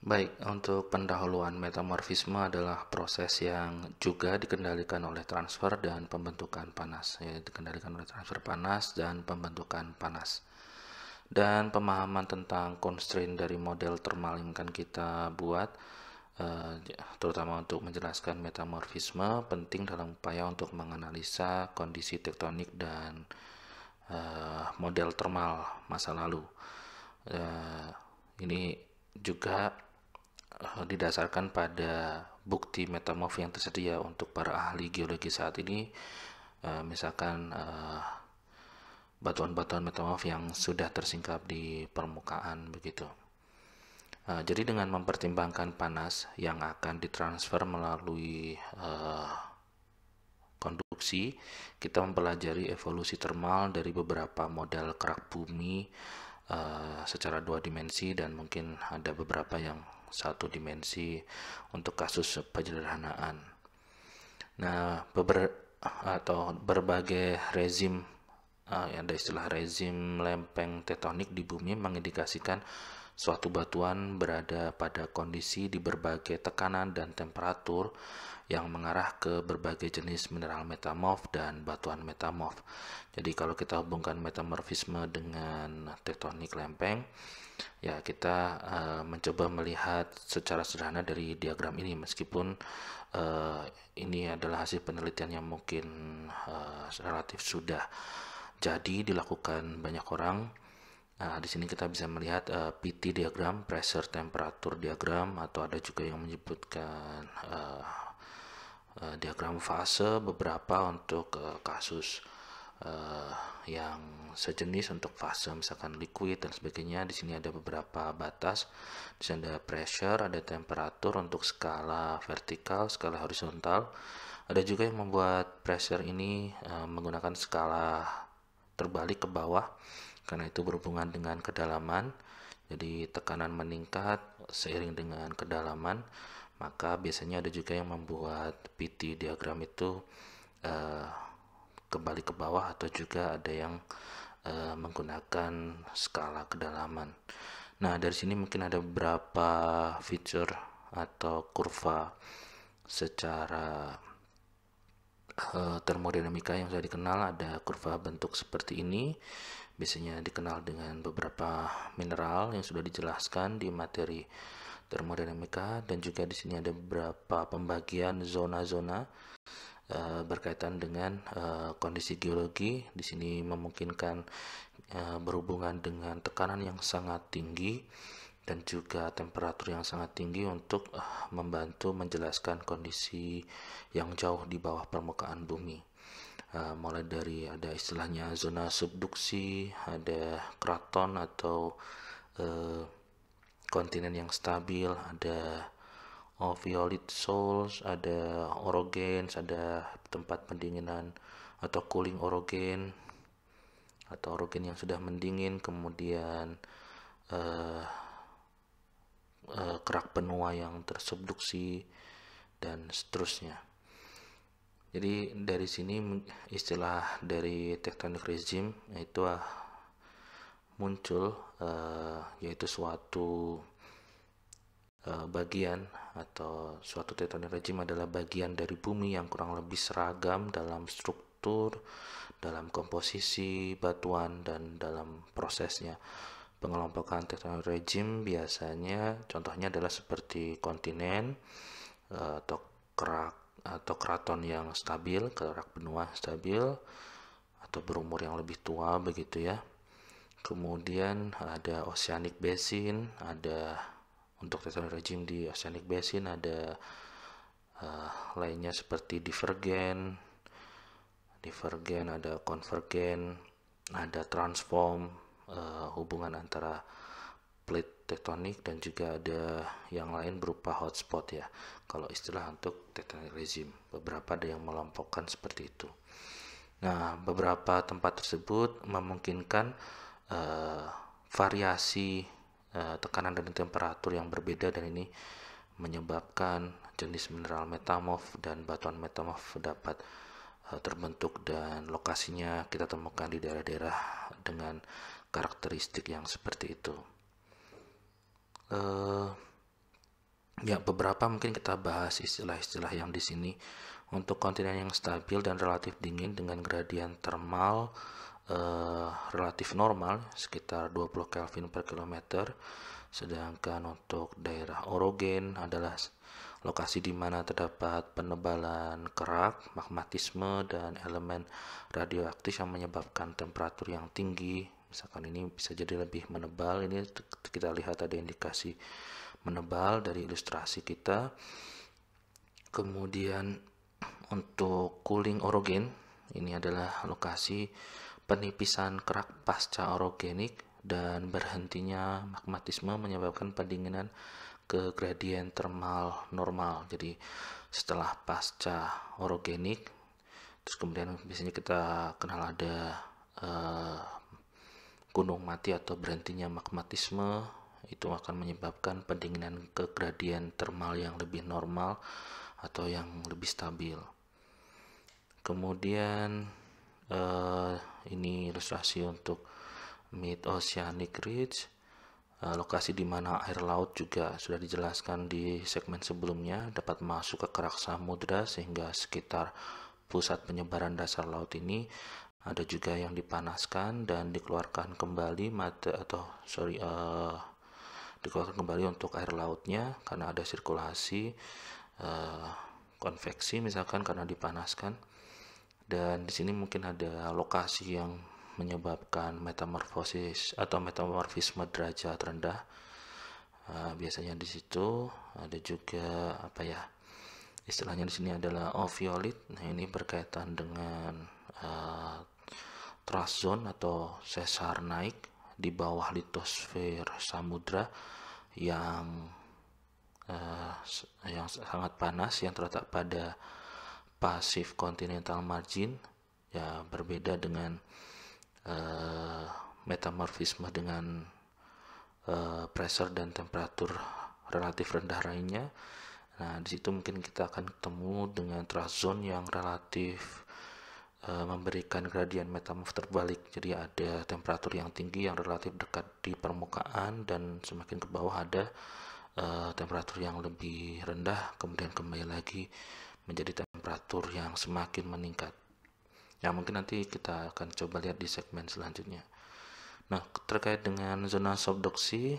Baik, untuk pendahuluan metamorfisme adalah proses yang juga dikendalikan oleh transfer dan pembentukan panas, ya, dikendalikan oleh transfer panas dan pembentukan panas. Dan pemahaman tentang constraint dari model thermal yang akan kita buat, terutama untuk menjelaskan metamorfisme, penting dalam upaya untuk menganalisa kondisi tektonik dan model thermal masa lalu. Ini juga didasarkan pada bukti metamorf yang tersedia untuk para ahli geologi saat ini, misalkan batuan-batuan metamorf yang sudah tersingkap di permukaan begitu. Jadi dengan mempertimbangkan panas yang akan ditransfer melalui konduksi, kita mempelajari evolusi termal dari beberapa model kerak bumi secara 2 dimensi, dan mungkin ada beberapa yang 1 dimensi untuk kasus penyederhanaan. Nah, berbagai rezim, ada istilah rezim lempeng tektonik di bumi mengindikasikan suatu batuan berada pada kondisi di berbagai tekanan dan temperatur yang mengarah ke berbagai jenis mineral metamorf dan batuan metamorf. Jadi kalau kita hubungkan metamorfisme dengan tektonik lempeng, ya kita mencoba melihat secara sederhana dari diagram ini, meskipun ini adalah hasil penelitian yang mungkin relatif sudah jadi dilakukan banyak orang. Di sini kita bisa melihat PT diagram, pressure temperature diagram, atau ada juga yang menyebutkan diagram fase beberapa untuk kasus yang sejenis untuk fase, misalkan liquid dan sebagainya. Di sini ada beberapa batas. Di sini ada pressure, ada temperatur untuk skala vertikal, skala horizontal. Ada juga yang membuat pressure ini menggunakan skala terbalik ke bawah, karena itu berhubungan dengan kedalaman. Jadi tekanan meningkat seiring dengan kedalaman, maka biasanya ada juga yang membuat PT diagram itu kembali ke bawah, atau juga ada yang menggunakan skala kedalaman. Nah, dari sini mungkin ada beberapa feature atau kurva secara termodinamika yang sudah dikenal. Ada kurva bentuk seperti ini, biasanya dikenal dengan beberapa mineral yang sudah dijelaskan di materi termodinamika, dan juga di sini ada beberapa pembagian zona-zona berkaitan dengan kondisi geologi. Di sini memungkinkan berhubungan dengan tekanan yang sangat tinggi dan juga temperatur yang sangat tinggi untuk membantu menjelaskan kondisi yang jauh di bawah permukaan bumi. Mulai dari ada istilahnya zona subduksi, ada kraton atau kontinen yang stabil, ada violet source, ada orogens, ada tempat pendinginan atau cooling orogen, atau orogen yang sudah mendingin, kemudian kerak benua yang tersubduksi, dan seterusnya. Jadi dari sini istilah dari tectonic regime itu muncul, yaitu suatu bagian atau suatu tectonic regime adalah bagian dari bumi yang kurang lebih seragam dalam struktur, dalam komposisi batuan, dan dalam prosesnya. Pengelompokan tectonic regime biasanya contohnya adalah seperti kontinen atau kerak atau keraton yang stabil, kerak benua stabil atau berumur yang lebih tua begitu ya. Kemudian ada oceanic basin, ada untuk tectonic regime di oceanic basin ada lainnya seperti divergen, ada konvergen, ada transform, hubungan antara plate tektonik, dan juga ada yang lain berupa hotspot ya, kalau istilah untuk tectonic regime. Beberapa ada yang melampaukan seperti itu. Nah, beberapa tempat tersebut memungkinkan variasi tekanan dan temperatur yang berbeda, dan ini menyebabkan jenis mineral metamorf dan batuan metamorf dapat terbentuk, dan lokasinya kita temukan di daerah-daerah dengan karakteristik yang seperti itu. Ya, beberapa mungkin kita bahas istilah-istilah yang di sini. Untuk kontinen yang stabil dan relatif dingin dengan gradien termal relatif normal sekitar 20 Kelvin per kilometer. Sedangkan untuk daerah orogen adalah lokasi di mana terdapat penebalan kerak, magmatisme, dan elemen radioaktif yang menyebabkan temperatur yang tinggi. Misalkan ini bisa jadi lebih menebal. Ini kita lihat ada indikasi menebal dari ilustrasi kita. Kemudian untuk cooling orogen, ini adalah lokasi penipisan kerak pasca orogenik dan berhentinya magmatisme menyebabkan pendinginan ke gradien termal normal. Jadi setelah pasca orogenik, terus kemudian biasanya kita kenal ada gunung mati atau berhentinya magmatisme, itu akan menyebabkan pendinginan ke gradien termal yang lebih normal atau yang lebih stabil. Kemudian ini ilustrasi untuk Mid Oceanic Ridge, lokasi di mana air laut juga sudah dijelaskan di segmen sebelumnya, dapat masuk ke kerak samudra sehingga sekitar pusat penyebaran dasar laut ini ada juga yang dipanaskan dan dikeluarkan kembali dikeluarkan kembali untuk air lautnya karena ada sirkulasi konveksi misalkan karena dipanaskan. Dan di sini mungkin ada lokasi yang menyebabkan metamorfosis atau metamorfisme derajat rendah. Biasanya di situ ada juga istilahnya di sini adalah oviolit. Nah, ini berkaitan dengan thrust zone atau sesar naik di bawah litosfer samudra yang sangat panas yang terletak pada pasif continental margin, ya berbeda dengan metamorfisme dengan pressure dan temperatur relatif rendah lainnya. Nah, di situ mungkin kita akan ketemu dengan thrust zone yang relatif memberikan gradien metamorf terbalik. Jadi ada temperatur yang tinggi yang relatif dekat di permukaan dan semakin ke bawah ada temperatur yang lebih rendah, kemudian kembali lagi menjadi temperatur yang semakin meningkat. Ya, mungkin nanti kita akan coba lihat di segmen selanjutnya. Nah, terkait dengan zona subduksi,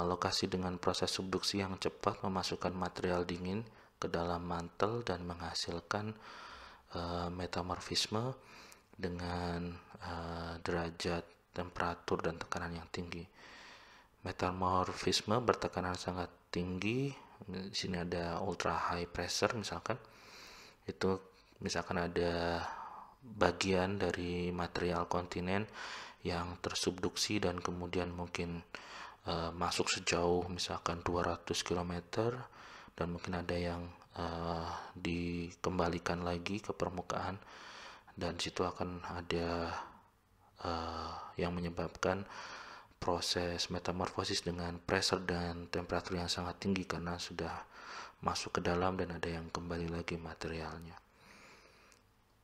lokasi dengan proses subduksi yang cepat memasukkan material dingin ke dalam mantel dan menghasilkan metamorfisme dengan derajat temperatur dan tekanan yang tinggi. Metamorfisme bertekanan sangat tinggi. Di sini ada ultra high pressure misalkan. Itu misalkan ada bagian dari material kontinen yang tersubduksi dan kemudian mungkin masuk sejauh misalkan 200 km dan mungkin ada yang dikembalikan lagi ke permukaan dan situ akan ada yang menyebabkan proses metamorfosis dengan pressure dan temperatur yang sangat tinggi karena sudah masuk ke dalam dan ada yang kembali lagi materialnya.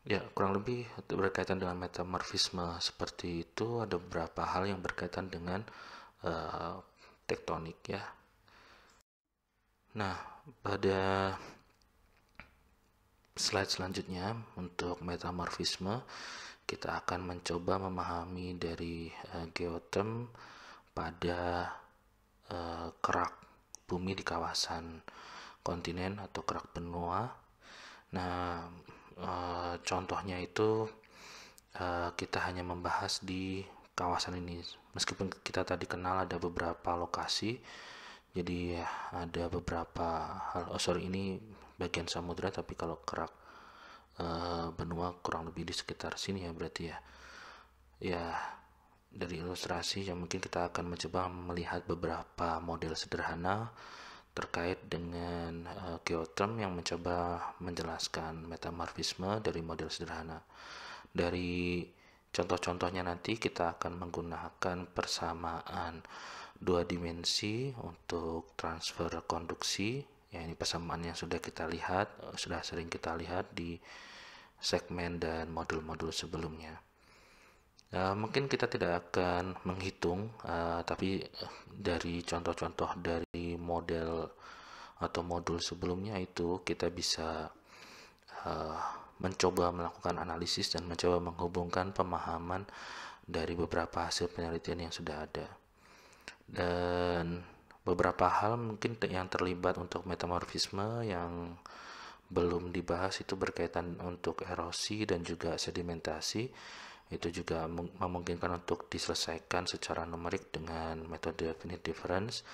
Ya, kurang lebih berkaitan dengan metamorfisme seperti itu ada beberapa hal yang berkaitan dengan tektonik ya. Nah, pada slide selanjutnya untuk metamorfisme kita akan mencoba memahami dari geotherm pada kerak bumi di kawasan kontinen atau kerak benua. Nah, contohnya itu kita hanya membahas di kawasan ini. Meskipun kita tadi kenal ada beberapa lokasi, jadi ada beberapa hal. Ini bagian samudra, tapi kalau kerak benua kurang lebih di sekitar sini ya berarti ya. Ya, dari ilustrasi yang mungkin kita akan mencoba melihat beberapa model sederhana terkait dengan geotherm yang mencoba menjelaskan metamorfisme dari model sederhana. Dari contoh-contohnya nanti kita akan menggunakan persamaan dua dimensi untuk transfer konduksi. Ya, ini persamaan yang sudah sering kita lihat di segmen dan modul-modul sebelumnya. Mungkin kita tidak akan menghitung, tapi dari contoh-contoh dari model atau modul sebelumnya itu kita bisa mencoba melakukan analisis dan mencoba menghubungkan pemahaman dari beberapa hasil penelitian yang sudah ada. Dan beberapa hal mungkin yang terlibat untuk metamorfisme yang belum dibahas itu berkaitan untuk erosi dan juga sedimentasi. Itu juga memungkinkan untuk diselesaikan secara numerik dengan metode finite difference.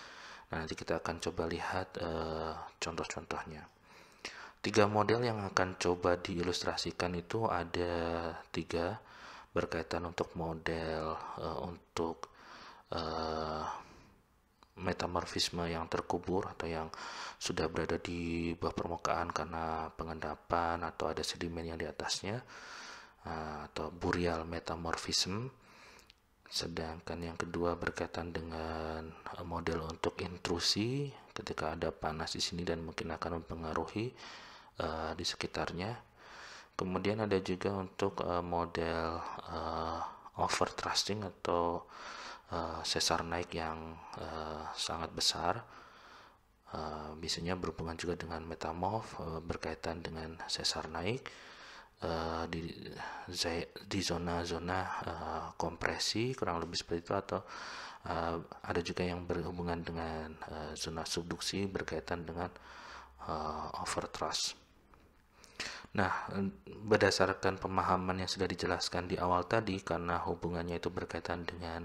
Nah, nanti kita akan coba lihat contoh-contohnya. 3 model yang akan coba diilustrasikan itu ada 3 berkaitan untuk model untuk metamorfisme yang terkubur atau yang sudah berada di bawah permukaan karena pengendapan atau ada sedimen yang di atasnya, atau burial metamorphism. Sedangkan yang kedua berkaitan dengan model untuk intrusi ketika ada panas di sini dan mungkin akan mempengaruhi di sekitarnya. Kemudian ada juga untuk model overthrusting atau sesar naik yang sangat besar, biasanya berhubungan juga dengan metamorf, berkaitan dengan sesar naik di zona-zona kompresi kurang lebih seperti itu, atau ada juga yang berhubungan dengan zona subduksi berkaitan dengan overthrust. Nah, berdasarkan pemahaman yang sudah dijelaskan di awal tadi, karena hubungannya itu berkaitan dengan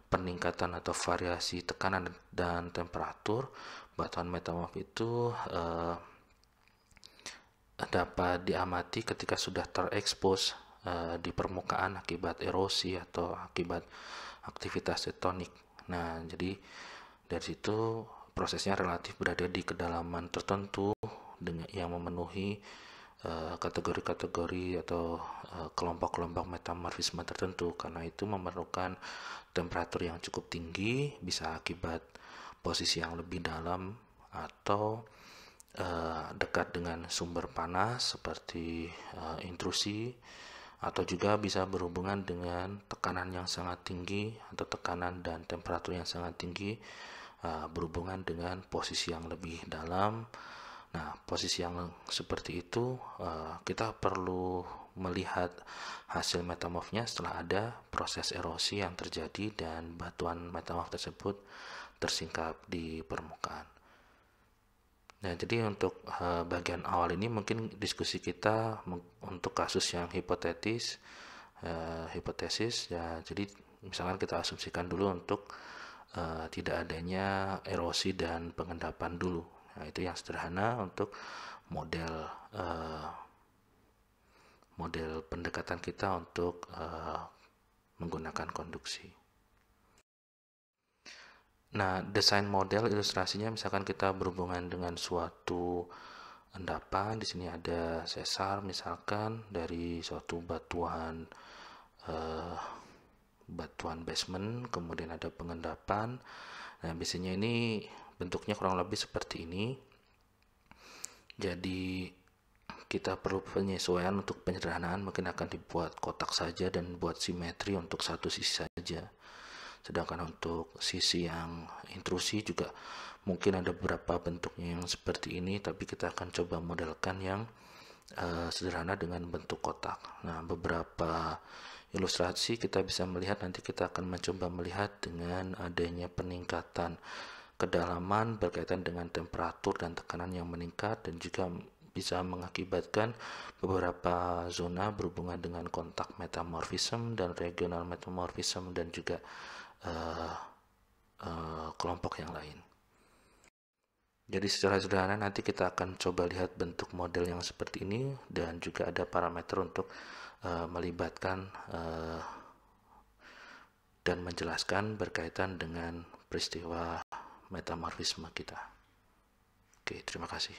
peningkatan atau variasi tekanan dan temperatur, batuan metamorf itu dapat diamati ketika sudah terekspos di permukaan akibat erosi atau akibat aktivitas tektonik. Nah, jadi dari situ prosesnya relatif berada di kedalaman tertentu dengan yang memenuhi kategori-kategori atau kelompok-kelompok metamorfisme tertentu. Karena itu memerlukan temperatur yang cukup tinggi, bisa akibat posisi yang lebih dalam atau dekat dengan sumber panas seperti intrusi, atau juga bisa berhubungan dengan tekanan yang sangat tinggi atau tekanan dan temperatur yang sangat tinggi berhubungan dengan posisi yang lebih dalam. Nah, posisi yang seperti itu kita perlu melihat hasil metamorfnya setelah ada proses erosi yang terjadi dan batuan metamorf tersebut tersingkap di permukaan. Nah, jadi untuk bagian awal ini mungkin diskusi kita untuk kasus yang hipotesis ya. Jadi misalkan kita asumsikan dulu untuk tidak adanya erosi dan pengendapan dulu. Nah, itu yang sederhana untuk model pendekatan kita untuk menggunakan konduksi. Nah, desain model ilustrasinya misalkan kita berhubungan dengan suatu endapan. Di sini ada sesar misalkan dari suatu batuan basement, kemudian ada pengendapan. Nah, biasanya ini bentuknya kurang lebih seperti ini. Jadi kita perlu penyesuaian untuk penyederhanaan, mungkin akan dibuat kotak saja dan buat simetri untuk satu sisi saja. Sedangkan untuk sisi yang intrusi juga mungkin ada beberapa bentuknya yang seperti ini, tapi kita akan coba modelkan yang sederhana dengan bentuk kotak. Nah, beberapa ilustrasi kita bisa melihat, nanti kita akan mencoba melihat dengan adanya peningkatan kedalaman berkaitan dengan temperatur dan tekanan yang meningkat, dan juga bisa mengakibatkan beberapa zona berhubungan dengan kontak metamorfism dan regional metamorfism dan juga kelompok yang lain. Jadi secara sederhana nanti kita akan coba lihat bentuk model yang seperti ini, dan juga ada parameter untuk melibatkan dan menjelaskan berkaitan dengan peristiwa metamorfisme kita. Oke, terima kasih.